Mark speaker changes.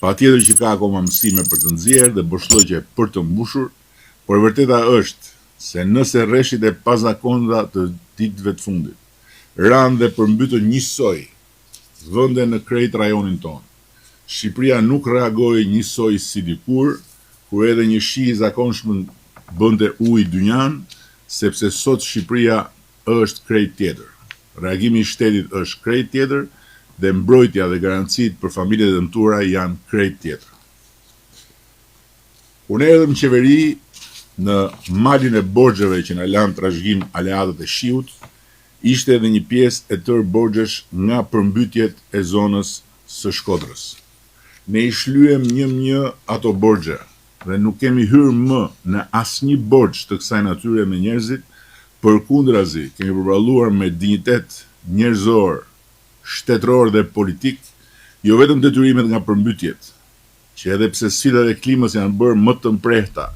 Speaker 1: Patjetër që ka akoma mësime për të nxjerrë dhe boshllëqe për të mbushur, por e vërteta është se nëse rreshtit e pazakonta të ditëve të fundit ranë dhe përmbytën njësoj vende në krejt rajonin tonë, Shqipëria nuk reagoi njësoj si dikur, kur edhe një shi i zakonshëm bënte ujë dynjan, sepse sot Shqipëria është krejt tjetër. Reagimi i shtetit është krejt tjetër dhe mbrojtja dhe garancitë për familjet e dëmtuara janë krejt tjetër. Unë erdhëm në qeveri në malin e borxheve që na lanë trashëgim aleatët e shiut, ishte edhe një pjesë e tërë borxhesh nga përmbytjet e zonës së Shkodrës. Ne i shlyem një ato borxhe dhe nuk kemi hyrë më në asnjë borxh të kësaj natyre me njerëzit, përkundrazi kemi përballuar me dinjitet njerëzor, shtetëror dhe politik, jo vetëm detyrimet nga përmbytjet, që edhe pse sfidat e klimës janë bërë më të mprehta